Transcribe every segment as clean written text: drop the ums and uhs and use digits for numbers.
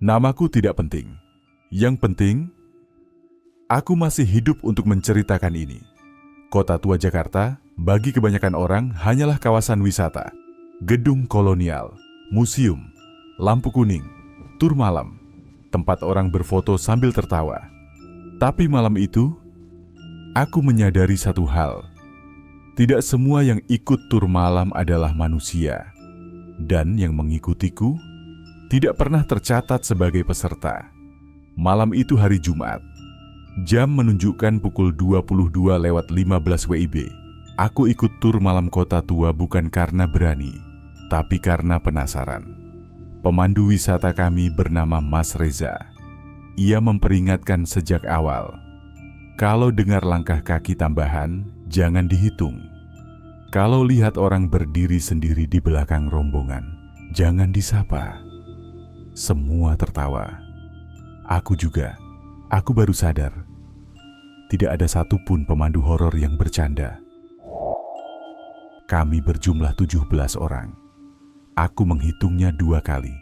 Namaku tidak penting. Yang penting, aku masih hidup untuk menceritakan ini. Kota tua Jakarta, bagi kebanyakan orang, hanyalah kawasan wisata. Gedung kolonial, museum, lampu kuning, tur malam, tempat orang berfoto sambil tertawa. Tapi malam itu, aku menyadari satu hal. Tidak semua yang ikut tur malam adalah manusia. Dan yang mengikutiku tidak pernah tercatat sebagai peserta. Malam itu hari Jumat. Jam menunjukkan pukul 22:15 WIB. Aku ikut tur malam kota tua bukan karena berani, tapi karena penasaran. Pemandu wisata kami bernama Mas Reza. Ia memperingatkan sejak awal. Kalau dengar langkah kaki tambahan, jangan dihitung. Kalau lihat orang berdiri sendiri di belakang rombongan, jangan disapa. Semua tertawa. Aku juga. Aku baru sadar. Tidak ada satupun pemandu horor yang bercanda. Kami berjumlah 17 orang. Aku menghitungnya 2 kali.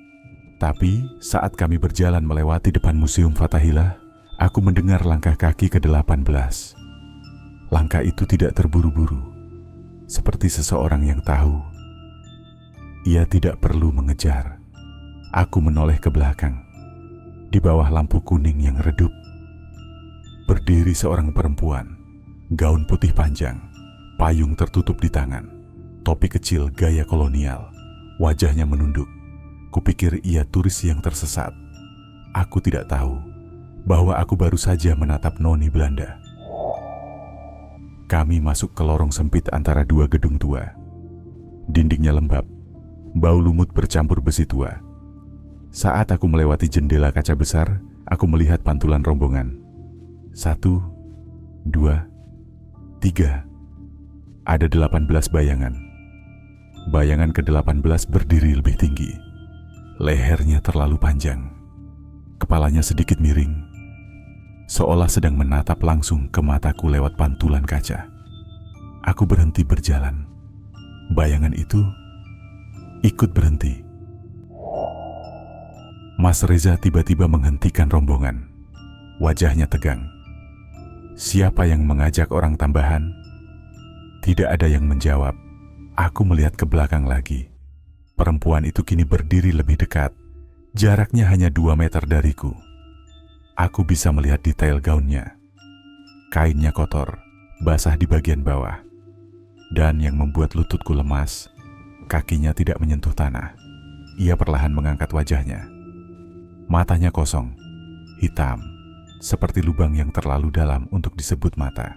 Tapi saat kami berjalan melewati depan Museum Fathahillah, aku mendengar langkah kaki ke-18. Langkah itu tidak terburu-buru. Seperti seseorang yang tahu. Ia tidak perlu mengejar. Aku menoleh ke belakang. Di bawah lampu kuning yang redup, berdiri seorang perempuan, gaun putih panjang, payung tertutup di tangan, topi kecil gaya kolonial, wajahnya menunduk. Kupikir ia turis yang tersesat. Aku tidak tahu bahwa aku baru saja menatap noni Belanda. Kami masuk ke lorong sempit antara 2 gedung tua. Dindingnya lembab, bau lumut bercampur besi tua. Saat aku melewati jendela kaca besar, aku melihat pantulan rombongan. 1, 2, 3. Ada 18 bayangan. Bayangan ke-18 berdiri lebih tinggi. Lehernya terlalu panjang. Kepalanya sedikit miring, seolah sedang menatap langsung ke mataku lewat pantulan kaca. Aku berhenti berjalan. Bayangan itu ikut berhenti. Mas Reza tiba-tiba menghentikan rombongan. Wajahnya tegang. Siapa yang mengajak orang tambahan? Tidak ada yang menjawab. Aku melihat ke belakang lagi. Perempuan itu kini berdiri lebih dekat. Jaraknya hanya 2 meter dariku. Aku bisa melihat detail gaunnya. Kainnya kotor, basah di bagian bawah. Dan yang membuat lututku lemas, kakinya tidak menyentuh tanah. Ia perlahan mengangkat wajahnya. Matanya kosong, hitam, seperti lubang yang terlalu dalam untuk disebut mata.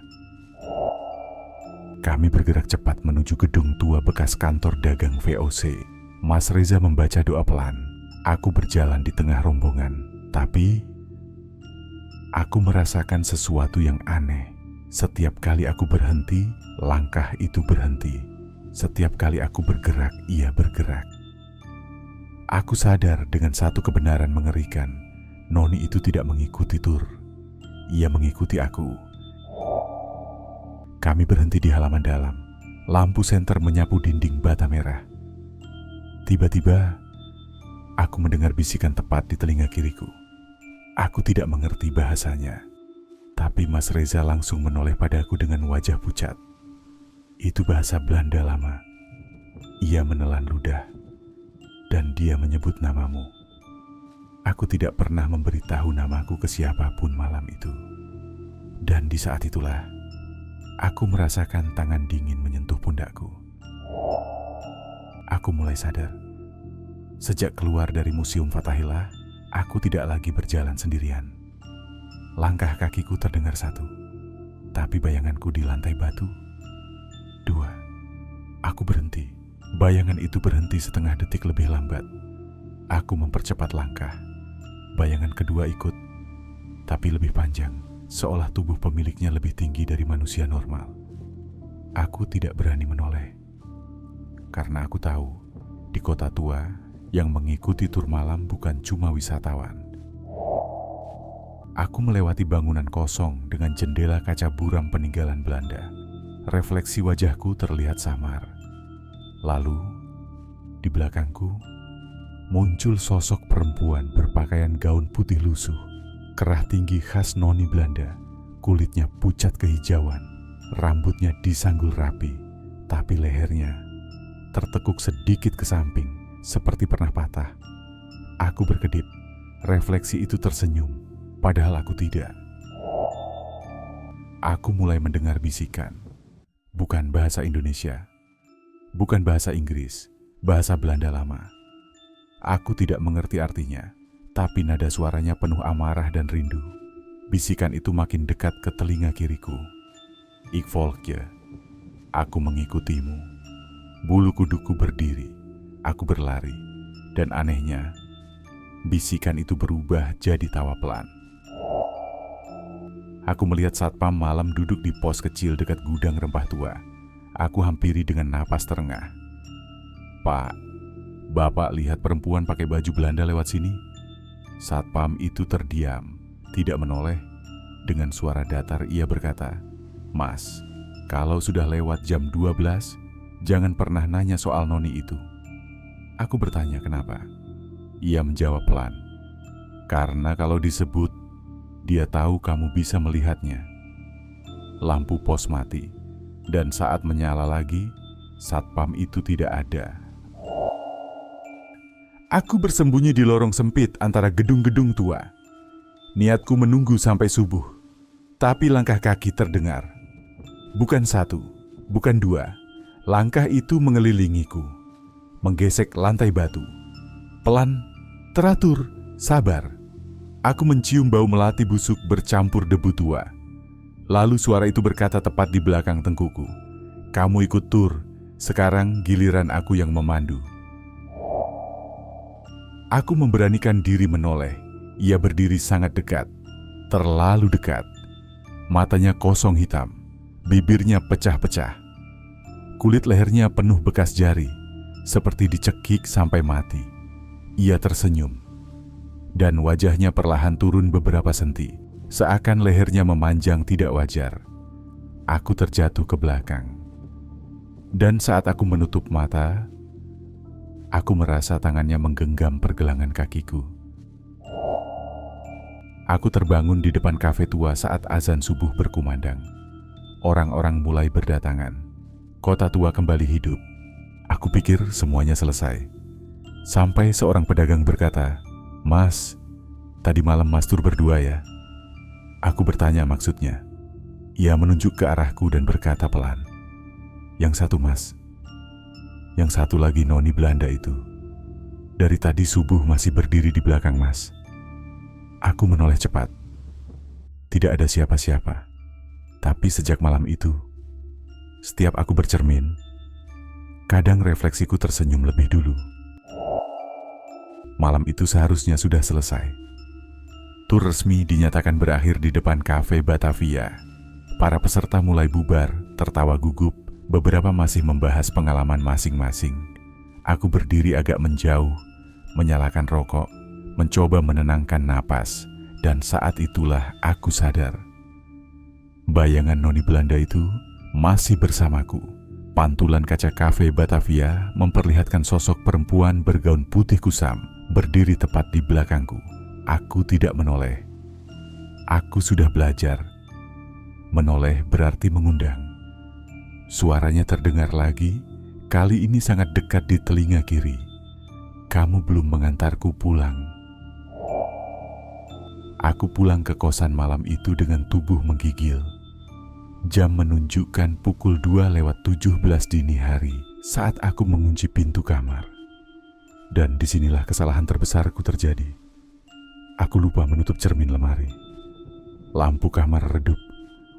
Kami bergerak cepat menuju gedung tua bekas kantor dagang VOC. Mas Reza membaca doa pelan. Aku berjalan di tengah rombongan, tapi aku merasakan sesuatu yang aneh. Setiap kali aku berhenti, langkah itu berhenti. Setiap kali aku bergerak, ia bergerak. Aku sadar dengan satu kebenaran mengerikan. Noni itu tidak mengikuti tur. Ia mengikuti aku. Kami berhenti di halaman dalam. Lampu senter menyapu dinding bata merah. Tiba-tiba, aku mendengar bisikan tepat di telinga kiriku. Aku tidak mengerti bahasanya. Tapi Mas Reza langsung menoleh padaku dengan wajah pucat. Itu bahasa Belanda lama. Ia menelan ludah. Dan dia menyebut namamu. Aku tidak pernah memberitahu namaku ke siapapun malam itu. Dan di saat itulah, aku merasakan tangan dingin menyentuh pundakku. Aku mulai sadar. Sejak keluar dari Museum Fathahillah, aku tidak lagi berjalan sendirian. Langkah kakiku terdengar 1, tapi bayanganku di lantai batu. 2. Aku berhenti. Bayangan itu berhenti setengah detik lebih lambat. Aku mempercepat langkah. Bayangan kedua ikut, tapi lebih panjang, seolah tubuh pemiliknya lebih tinggi dari manusia normal. Aku tidak berani menoleh, karena aku tahu di kota tua yang mengikuti tur malam bukan cuma wisatawan. Aku melewati bangunan kosong dengan jendela kaca buram peninggalan Belanda. Refleksi wajahku terlihat samar. Lalu, di belakangku, muncul sosok perempuan berpakaian gaun putih lusuh, kerah tinggi khas noni Belanda, kulitnya pucat kehijauan, rambutnya disanggul rapi, tapi lehernya tertekuk sedikit ke samping, seperti pernah patah. Aku berkedip, refleksi itu tersenyum, padahal aku tidak. Aku mulai mendengar bisikan, bukan bahasa Indonesia, bukan bahasa Inggris, bahasa Belanda lama. Aku tidak mengerti artinya, tapi nada suaranya penuh amarah dan rindu. Bisikan itu makin dekat ke telinga kiriku. Ik volg je, aku mengikutimu. Bulu kuduku berdiri, aku berlari, dan anehnya, bisikan itu berubah jadi tawa pelan. Aku melihat satpam malam duduk di pos kecil dekat gudang rempah tua. Aku hampiri dengan napas terengah. "Pak, Bapak lihat perempuan pakai baju Belanda lewat sini?" Satpam itu terdiam, tidak menoleh. Dengan suara datar ia berkata, "Mas, kalau sudah lewat jam 12, jangan pernah nanya soal noni itu." Aku bertanya kenapa. Ia menjawab pelan, "Karena kalau disebut, dia tahu kamu bisa melihatnya." Lampu pos mati, dan saat menyala lagi, satpam itu tidak ada. Aku bersembunyi di lorong sempit antara gedung-gedung tua. Niatku menunggu sampai subuh, tapi langkah kaki terdengar. Bukan satu, bukan dua. Langkah itu mengelilingiku, menggesek lantai batu. Pelan, teratur, sabar. Aku mencium bau melati busuk bercampur debu tua. Lalu suara itu berkata tepat di belakang tengkuku, "Kamu ikut tur, sekarang giliran aku yang memandu." Aku memberanikan diri menoleh. Ia berdiri sangat dekat, terlalu dekat. Matanya kosong hitam, bibirnya pecah-pecah. Kulit lehernya penuh bekas jari, seperti dicekik sampai mati. Ia tersenyum, dan wajahnya perlahan turun beberapa senti, seakan lehernya memanjang tidak wajar. Aku terjatuh ke belakang. Dan saat aku menutup mata, aku merasa tangannya menggenggam pergelangan kakiku. Aku terbangun di depan kafe tua saat azan subuh berkumandang. Orang-orang mulai berdatangan. Kota tua kembali hidup. Aku pikir semuanya selesai. Sampai seorang pedagang berkata, "Mas, tadi malam Mas tur berdua ya?" Aku bertanya maksudnya. Ia menunjuk ke arahku dan berkata pelan, "Yang satu Mas, yang satu lagi noni Belanda itu. Dari tadi subuh masih berdiri di belakang Mas." Aku menoleh cepat. Tidak ada siapa-siapa. Tapi sejak malam itu, setiap aku bercermin, kadang refleksiku tersenyum lebih dulu. Malam itu seharusnya sudah selesai. Tur resmi dinyatakan berakhir di depan kafe Batavia. Para peserta mulai bubar, tertawa gugup. Beberapa masih membahas pengalaman masing-masing. Aku berdiri agak menjauh, menyalakan rokok, mencoba menenangkan napas, dan saat itulah aku sadar. Bayangan noni Belanda itu masih bersamaku. Pantulan kaca kafe Batavia memperlihatkan sosok perempuan bergaun putih kusam berdiri tepat di belakangku. Aku tidak menoleh. Aku sudah belajar. Menoleh berarti mengundang. Suaranya terdengar lagi, kali ini sangat dekat di telinga kiri. "Kamu belum mengantarku pulang." Aku pulang ke kosan malam itu dengan tubuh menggigil. Jam menunjukkan pukul 2:17 dini hari saat aku mengunci pintu kamar. Dan disinilah kesalahan terbesarku terjadi. Aku lupa menutup cermin lemari. Lampu kamar redup.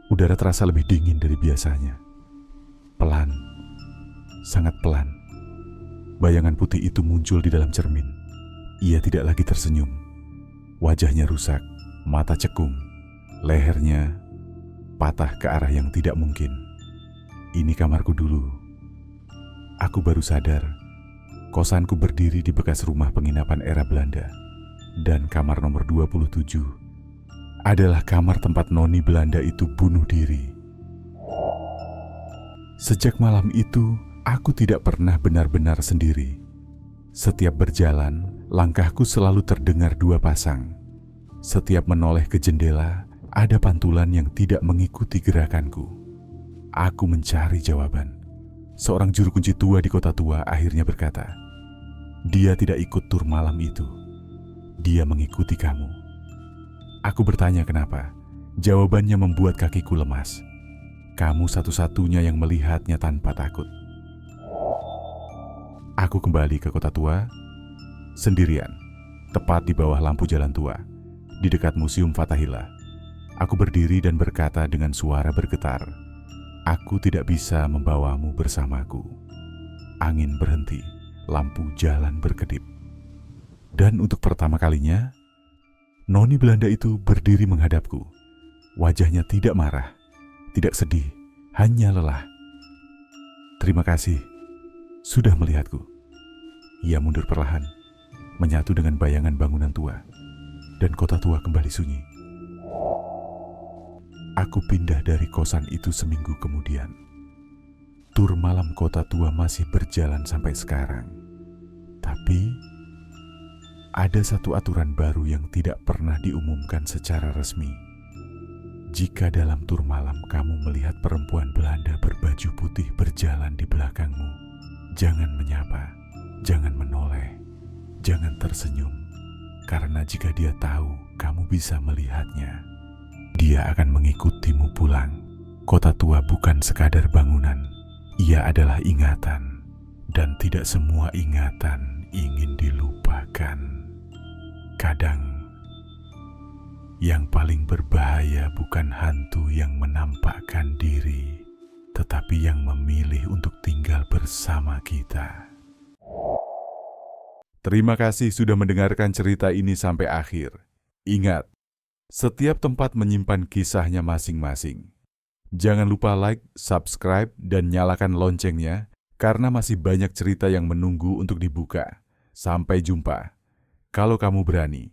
Udara terasa lebih dingin dari biasanya. Pelan, sangat pelan. Bayangan putih itu muncul di dalam cermin. Ia tidak lagi tersenyum. Wajahnya rusak, mata cekung, lehernya patah ke arah yang tidak mungkin. Ini kamarku dulu. Aku baru sadar, kosanku berdiri di bekas rumah penginapan era Belanda. Dan kamar nomor 27 adalah kamar tempat noni Belanda itu bunuh diri. Sejak malam itu, aku tidak pernah benar-benar sendiri. Setiap berjalan, Langkahku selalu terdengar dua pasang. Setiap menoleh ke jendela, ada pantulan yang tidak mengikuti gerakanku. Aku mencari jawaban. Seorang juru kunci tua di kota tua akhirnya berkata, "Dia tidak ikut tur malam itu. Dia mengikuti kamu." Aku bertanya kenapa. Jawabannya membuat kakiku lemas. Kamu satu-satunya yang melihatnya tanpa takut. Aku kembali ke kota tua, sendirian, tepat di bawah lampu jalan tua, di dekat Museum Fathahillah. Aku berdiri dan berkata dengan suara bergetar, "Aku tidak bisa membawamu bersamaku." Angin berhenti, lampu jalan berkedip. Dan untuk pertama kalinya, noni Belanda itu berdiri menghadapku. Wajahnya tidak marah, tidak sedih, hanya lelah. "Terima kasih, sudah melihatku." Ia mundur perlahan, menyatu dengan bayangan bangunan tua, dan kota tua kembali sunyi. Aku pindah dari kosan itu seminggu kemudian. Tur malam kota tua masih berjalan sampai sekarang. Tapi, ada satu aturan baru yang tidak pernah diumumkan secara resmi. Jika dalam tur malam kamu melihat perempuan Belanda berbaju putih berjalan di belakangmu, jangan menyapa, jangan menoleh, jangan tersenyum. Karena jika dia tahu kamu bisa melihatnya, dia akan mengikutimu pulang. Kota tua bukan sekadar bangunan, ia adalah ingatan, dan tidak semua ingatan ingin dilupakan. Kadang, yang paling berbahaya bukan hantu yang menampakkan diri, tetapi yang memilih untuk tinggal bersama kita. Terima kasih sudah mendengarkan cerita ini sampai akhir. Ingat, setiap tempat menyimpan kisahnya masing-masing. Jangan lupa like, subscribe, dan nyalakan loncengnya, karena masih banyak cerita yang menunggu untuk dibuka. Sampai jumpa. Kalau kamu berani.